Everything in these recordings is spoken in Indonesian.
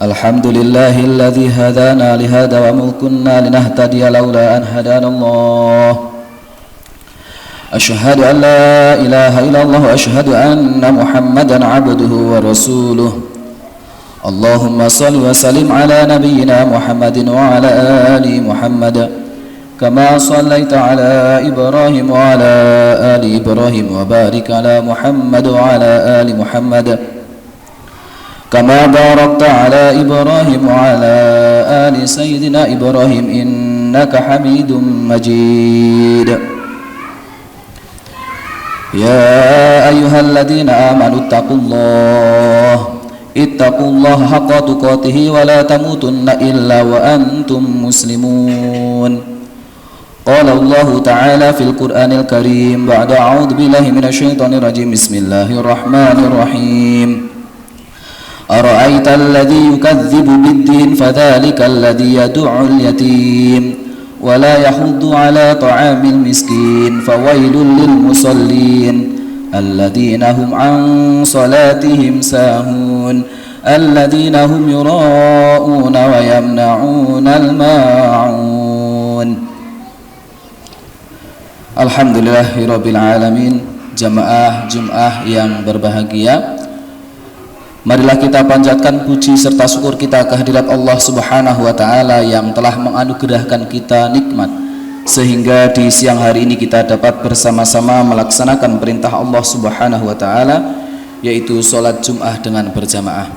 Alhamdulillahilladzi hadana lihada wa ma kunna linahtadiya laula an hadana Allah. Asyhadu an la ilaha illallah wa asyhadu anna Muhammadan abduhu wa rasuluh. Allahumma shalli wa sallim ala nabiyyina Muhammadin wa ala ali Muhammad kama shallaita ala Ibrahim wa ala ali Ibrahim wa barik ala Muhammad wa ala ali Muhammad kama barakta ala Ibrahim wa ala ali Sayyidina Ibrahim innaka Hamidum Majid. Ya ayyuhalladzina amanu ittaqullaha haqqa tuqatih wa la tamutunna illa wa antum muslimun. Qala Allah ta'ala fil Qur'anil Karim ba'da a'udzu billahi minasy syaithanir rajim. Bismillahirrahmanirrahim. أرأيت الذي يكذب بالدين فذلك الذي يدع اليتيم ولا يحض على طعام المسكين فويل للمصلين الذين هم عن صلاتهم ساهون الذين هم يراءون ويمنعون الماعون. Alhamdulillahirabbil alamin. Jamaah Jumat yang berbahagia, marilah kita panjatkan puji serta syukur kita kehadirat Allah Subhanahu wa taala yang telah menganugerahkan kita nikmat sehingga di siang hari ini kita dapat bersama-sama melaksanakan perintah Allah Subhanahu wa taala, yaitu salat Jumat dengan berjamaah.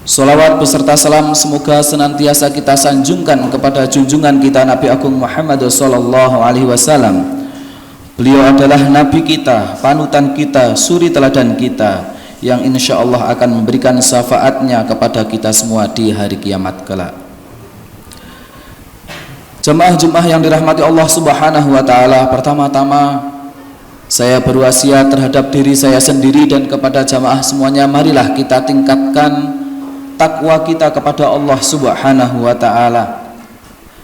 Shalawat beserta salam semoga senantiasa kita sanjungkan kepada junjungan kita Nabi Agung Muhammad sallallahu alaihi wasallam. Beliau adalah nabi kita, panutan kita, suri teladan kita, yang insya Allah akan memberikan syafaatnya kepada kita semua di hari kiamat kelak. Jemaah Jumat yang dirahmati Allah Subhanahu wa taala, pertama-tama saya berwasiat terhadap diri saya sendiri dan kepada jamaah semuanya, marilah kita tingkatkan takwa kita kepada Allah Subhanahu wa taala.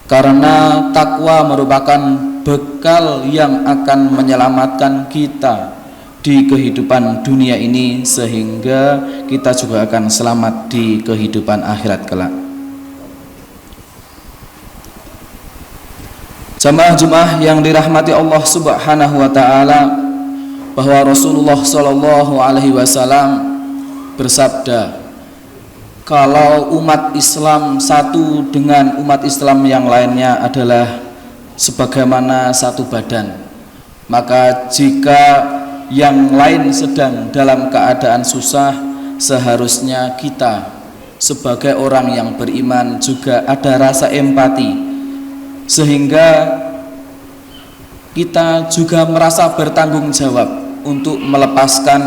Karena takwa merupakan bekal yang akan menyelamatkan kita di kehidupan dunia ini sehingga kita juga akan selamat di kehidupan akhirat kelak. Jamaah Jumat yang dirahmati Allah Subhanahu wa taala, bahwa Rasulullah sallallahu alaihi wasallam bersabda, kalau umat Islam satu dengan umat Islam yang lainnya adalah sebagaimana satu badan, maka jika yang lain sedang dalam keadaan susah, seharusnya kita sebagai orang yang beriman juga ada rasa empati, sehingga kita juga merasa bertanggung jawab untuk melepaskan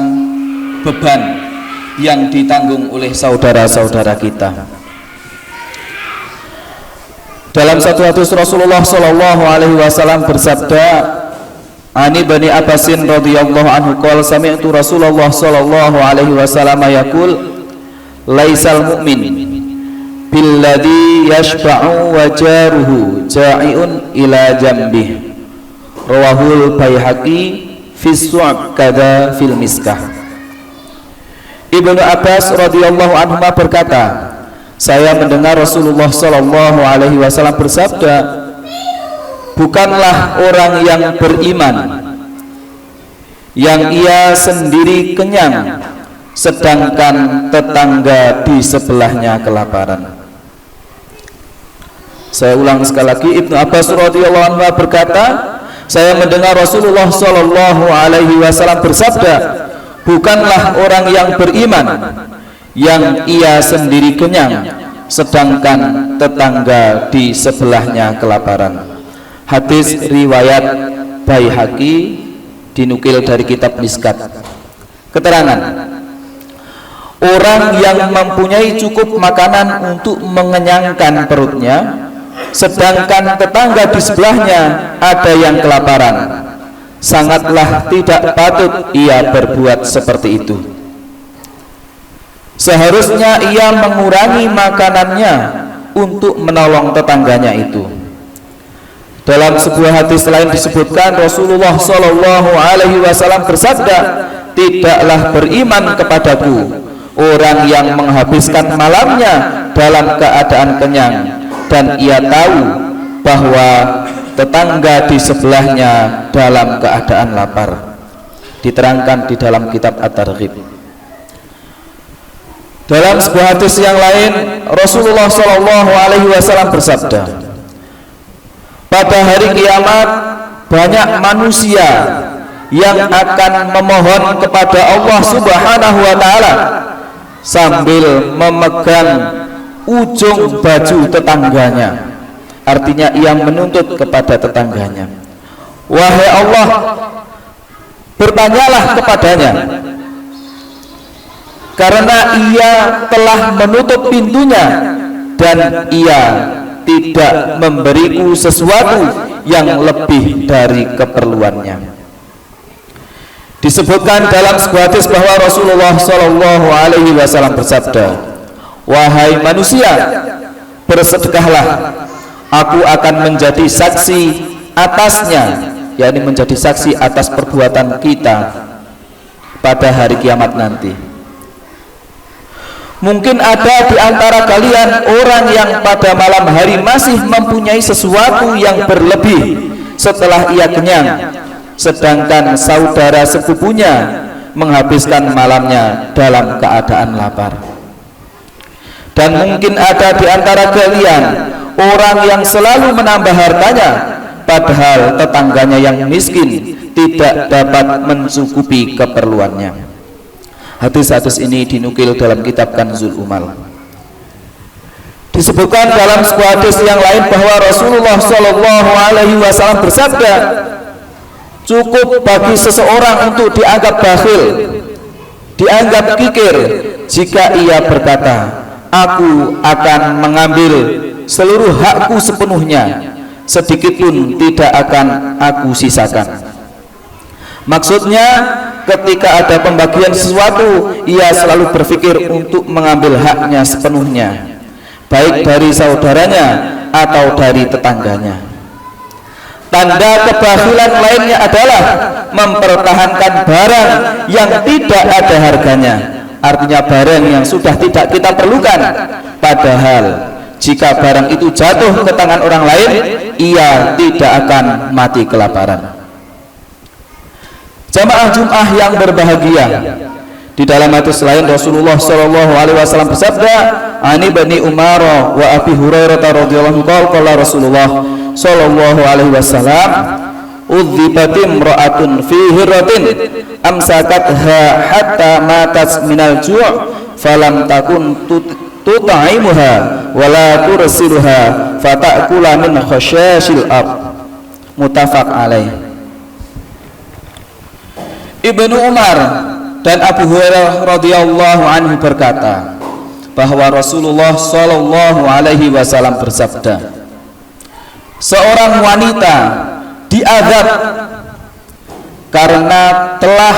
beban yang ditanggung oleh saudara-saudara kita. Dalam satu hadis Rasulullah sallallahu alaihi wasallam bersabda, Ani Bani Abbasin radhiyallahu anhu qala sami'tu Rasulullah sallallahu alaihi wasallam yaqul laisal mu'min billadhi yashba'u wa jaruhu ja'iun ila jambih. Rawahul Baihaqi fi Su'ab kada fil Miskah. Ibnu Abbas radhiyallahu anhu berkata, saya mendengar Rasulullah sallallahu alaihi wasallam bersabda, bukanlah orang yang beriman yang ia sendiri kenyang sedangkan tetangga di sebelahnya kelaparan. Saya ulang sekali lagi, Ibnu Abbas radhiyallahu anhu berkata, saya mendengar Rasulullah sallallahu alaihi wasallam bersabda, bukanlah orang yang beriman yang ia sendiri kenyang sedangkan tetangga di sebelahnya kelaparan. Hadis riwayat Baihaqi, dinukil dari kitab Miskat. Keterangan, orang yang mempunyai cukup makanan untuk mengenyangkan perutnya sedangkan tetangga di sebelahnya ada yang kelaparan. Sangatlah tidak patut ia berbuat seperti itu. Seharusnya ia mengurangi makanannya untuk menolong tetangganya itu. Dalam sebuah hadis lain disebutkan Rasulullah Shallallahu Alaihi Wasallam bersabda, tidaklah beriman kepadaku orang yang menghabiskan malamnya dalam keadaan kenyang dan ia tahu bahwa tetangga di sebelahnya dalam keadaan lapar. Diterangkan di dalam kitab At-Targhib. Dalam sebuah hadis yang lain Rasulullah Shallallahu Alaihi Wasallam bersabda, pada hari kiamat banyak manusia yang akan memohon kepada Allah Subhanahu Wa Taala sambil memegang ujung baju tetangganya. Artinya ia menuntut kepada tetangganya, wahai Allah, bertanyalah kepadanya, karena ia telah menutup pintunya dan ia tidak memberiku sesuatu yang lebih dari keperluannya. Disebutkan dalam sebuah hadis bahwa Rasulullah Shallallahu Alaihi Wasallam bersabda, wahai manusia, bersedekahlah, aku akan menjadi saksi atasnya, yakni menjadi saksi atas perbuatan kita pada hari kiamat nanti. Mungkin ada di antara kalian orang yang pada malam hari masih mempunyai sesuatu yang berlebih setelah ia kenyang, sedangkan saudara sepupunya menghabiskan malamnya dalam keadaan lapar. Dan mungkin ada di antara kalian orang yang selalu menambah hartanya, padahal tetangganya yang miskin tidak dapat mencukupi keperluannya. Hadis-hadis ini dinukil dalam kitab Kanzul Umal. Disebutkan dalam sebuah hadis yang lain bahwa Rasulullah Shallallahu Alaihi Wasallam bersabda, cukup bagi seseorang untuk dianggap bakhil, dianggap kikir, jika ia berkata, aku akan mengambil seluruh hakku sepenuhnya, sedikit pun tidak akan aku sisakan. Maksudnya, ketika ada pembagian sesuatu, ia selalu berpikir untuk mengambil haknya sepenuhnya, baik dari saudaranya atau dari tetangganya. Tanda kebakhilan lainnya adalah mempertahankan barang yang tidak ada harganya, artinya barang yang sudah tidak kita perlukan, padahal jika barang itu jatuh ke tangan orang lain, ia tidak akan mati kelaparan. Jamaah Jum'ah yang berbahagia, di dalam hadis lain Rasulullah Shallallahu Alaihi Wasallam bersabda, Ani Bani Umar wa Abi Hurairah radhiyallahu anhu, qala Rasulullah Shallallahu Alaihi Wasallam, udhibatim ra'atun fi hirratin amsakatha hatta matat minal ju' falam takun tutaimuha wala tursiluha fatakula min khasyashil ab. Muttafaq alaih. Ibnu Umar dan Abu Hurairah radhiyallahu anhu berkata bahwa Rasulullah Shallallahu Alaihi Wasallam bersabda, seorang wanita diazab karena telah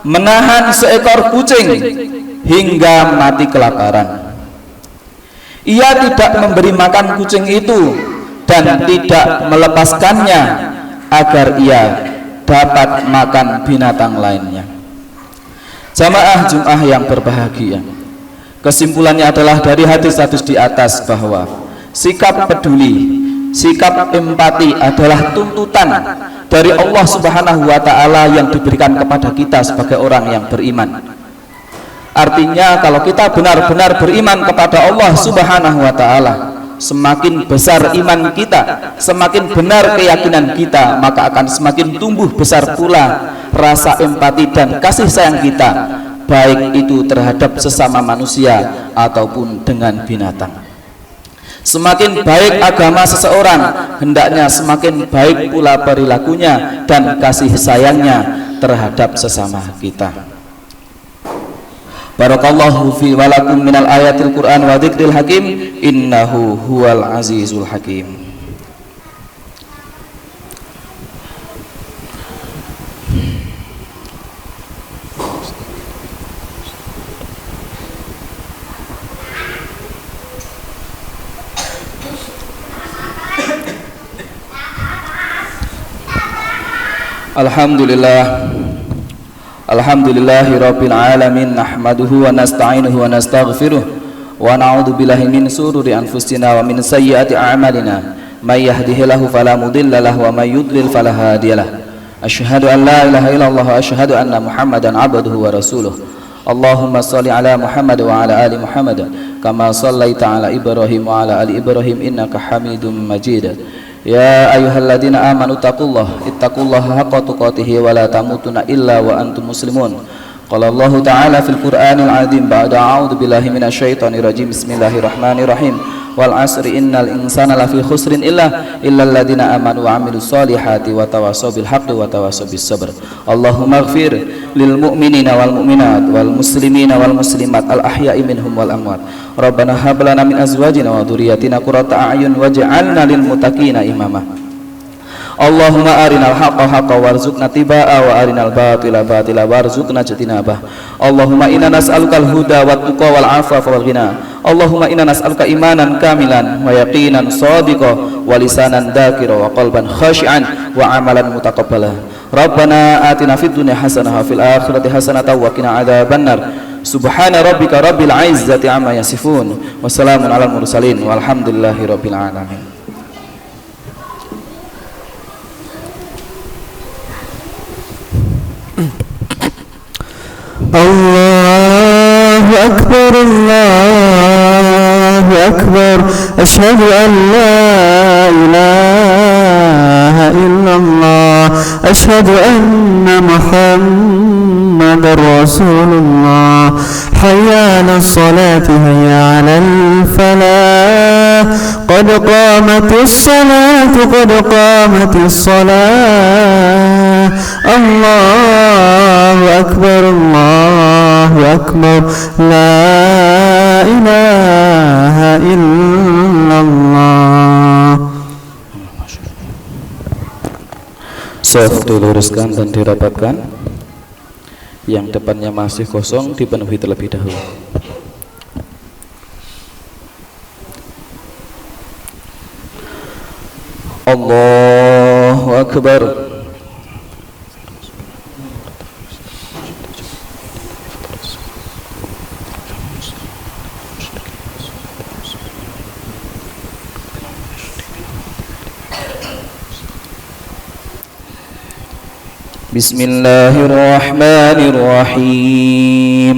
menahan seekor kucing hingga mati kelaparan. Ia tidak memberi makan kucing itu dan tidak melepaskannya agar ia dapat makan binatang lainnya. Jamaah Jum'ah yang berbahagia, kesimpulannya adalah dari hadis-hadis di atas bahwa sikap peduli, sikap empati adalah tuntutan dari Allah Subhanahu wa Ta'ala yang diberikan kepada kita sebagai orang yang beriman. Artinya kalau kita benar-benar beriman kepada Allah Subhanahu wa Ta'ala, semakin besar iman kita, semakin benar keyakinan kita, maka akan semakin tumbuh besar pula rasa empati dan kasih sayang kita, baik itu terhadap sesama manusia ataupun dengan binatang. Semakin baik agama seseorang, hendaknya semakin baik pula perilakunya dan kasih sayangnya terhadap sesama kita. Barakallahu fi walakum minal ayatil Qur'an wa dzikril hakim, innahu huwal azizul hakim. Alhamdulillah. Alhamdulillahi rabbil alamin. Nahmaduhu wa nasta'inuhu wa nastaghfiruh wa na'udzu billahi min sururi anfusina wa min sayyiati a'malina. May yahdihillahu fala mudilla lahu wa may yudlil fala hadiyalah. Asyhadu an la ilaha illallah wa asyhadu anna Muhammadan 'abduhu wa rasuluh. Allahumma shalli ala Muhammad wa ala ali Muhammad kama shallaita ala Ibrahim wa ala ali Ibrahim innaka Hamidum Majid. Ya ayyuhalladzina amanu ittaqullaha haqqa tuqatih wa la tamutunna illa wa antum muslimun. Qala Allah ta'ala fil Qur'anil 'azim ba'da a'udzu billahi minasyaitonir rajim. Bismillahirrahmanirrahim. Wal 'asri innal insana lafi khusrin illal ladzina amanu wa 'amilus solihati wa tawassaw bil haqqi wa tawassaw bis sabr. Allahumma ighfir lil mu'minina wal mu'minat wal muslimina wal muslimat al ahya'i minhum wal amwat. Rabbana hab lana min azwajina wa dhurriyyatina qurrata a'yun waj'alna lil muttaqina imama. Allahumma arinal haqqa haqqan warzuqna tibaa wa arinal batila batila warzuqna ijtinabah. Allahumma inna nas'alukal huda wat tuqa wal afafa wal ghina. Allahumma inna nas'aluka imanan kamilan wa yaqinan shadiqan wa lisanan dzakira wa qalban khashi'an wa amalan mutaqabbala. Rabbana atina fid dunya hasanah wa fil akhirati hasanah wa qina adzabannar. Subhana rabbika rabbil izzati amma yasifun wa salamun alal mursalin walhamdulillahi rabbil alamin. Allahu Akbar, Allahu Akbar. Asyhadu an la ilaha illallah. Asyhadu anna Muhammadar Rasulullah. Hayya 'alas salati, hayya 'alal falah. Qad qamatis salatu, qad qamatis salah. Allahu Akbar, Allahu Akbar. La ilaha illallah. Saf diluruskan dan dirapatkan. Yang depannya masih kosong dipenuhi terlebih dahulu. Allahu Akbar. Bismillahirrahmanirrahim.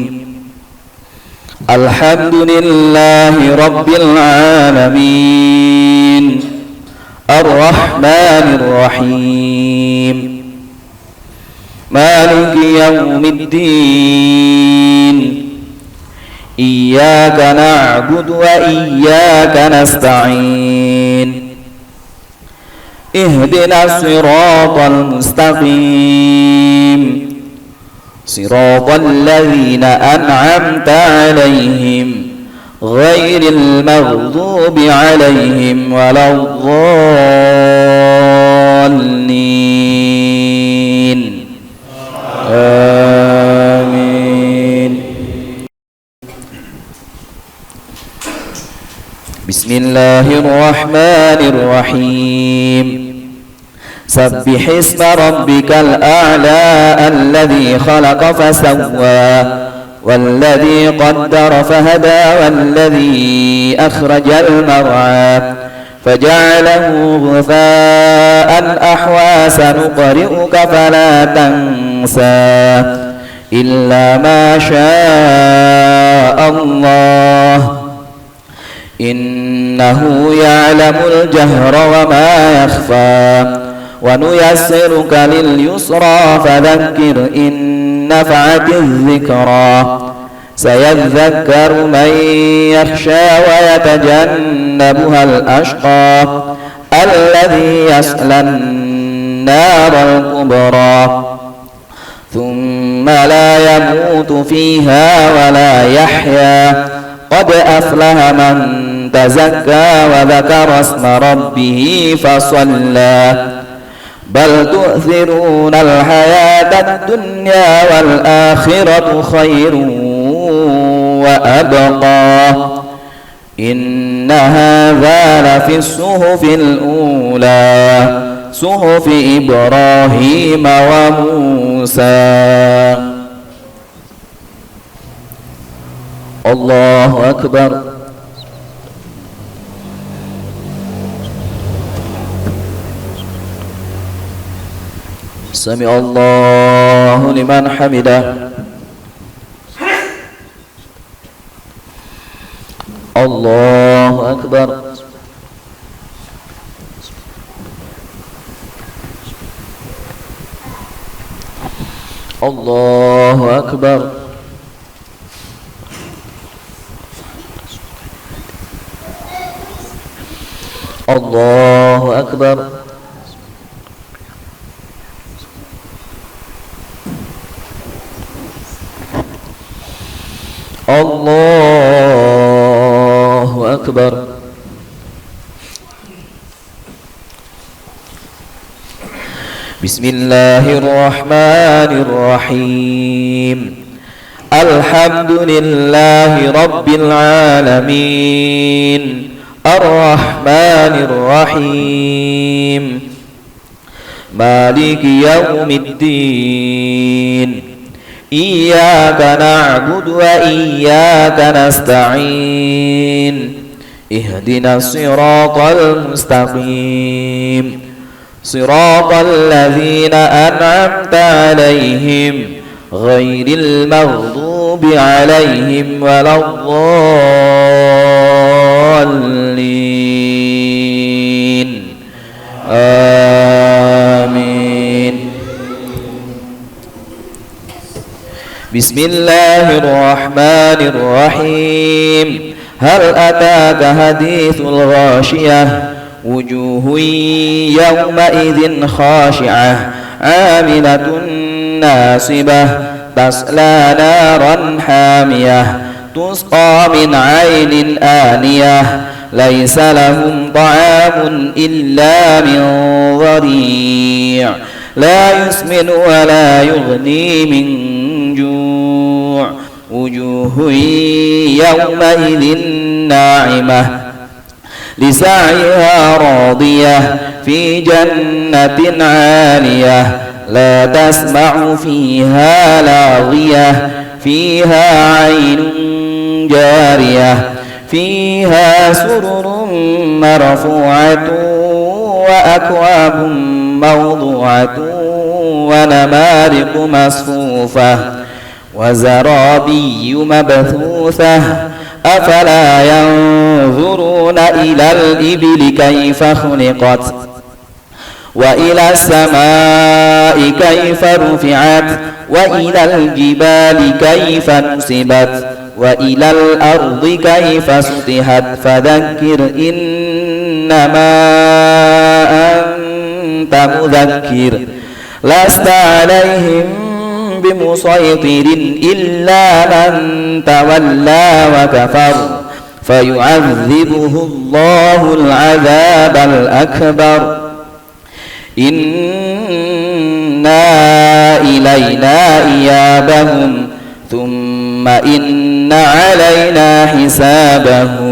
Alhamdulillahi rabbil alamin. Ar-Rahmanir-Rahim. Maliki yaumiddin. Iyyaka na'budu wa iyyaka nasta'in. Ihdinas siratal mustaqim. Siratal ladzina an'amta 'alaihim ghairil maghdubi 'alaihim waladdallin. Amin. Bismillahirrahmanirrahim. Sabbihisma rabbikal a'la alladzi khalaqa fasawwa walladzi qaddara fahada walladzi akhrajal mar'a faja'alahu ghufaa'an ahwa sanuqri'uka fala tansa illa ma syaa Allah innahu ya'lamul jahra wa ma yakhfa wa nuyassiruka lil yusra fadhakkir in nafa'atiz dzikra sayadhakkaru man yakhsha wa yatajannabuhal ashqa alladhi yaslan naral kubra thumma la yamutu fiha wa la yahya qad aflaha man tazakka wa dhakara isma rabbih fasalla bal tu'thiruna al-hayata ad-dunya wal akhiratu khairun wa abqa inna hadha la fi as-suhufil ula صحف إبراهيم وموسى. الله أكبر. سمع الله لمن حمده. الله أكبر. الله أكبر. الله أكبر. الله أكبر. بسم الله الرحمن الرحيم. الحمد لله رب العالمين الرحمن الرحيم مالك يوم الدين إياك نعبد وإياك نستعين اهدنا الصراط المستقيم صراط الذين أنعمت عليهم غير المغضوب عليهم ولا الضالين آمين. بسم الله الرحمن الرحيم. هل أتاك حديث الغاشية وجوه يومئذ خاشعة عاملة ناصبة تصلى نارا حامية تسقى من عين آنية ليس لهم طعام إلا من ضريع لا يسمن ولا يغني من جوع وجوه يومئذ ناعمة لسعيها راضية في جنة عالية لا تسمع فيها لاغية فيها عين جارية فيها سرر مرفوعة وأكواب موضوعة ونمارق مصفوفة وزرابي مبثوثة أفلا ينظرون إلى الإبل كيف خلقت وإلى السماء كيف رفعت وإلى الجبال كيف نصبت وإلى الأرض كيف سطحت فذكر إنما أنت مذكر لست عليهم بمسيطر إلا من تولى وكفر فيعذبه الله العذاب الأكبر إنا إلينا إيابهم ثم إن علينا حسابهم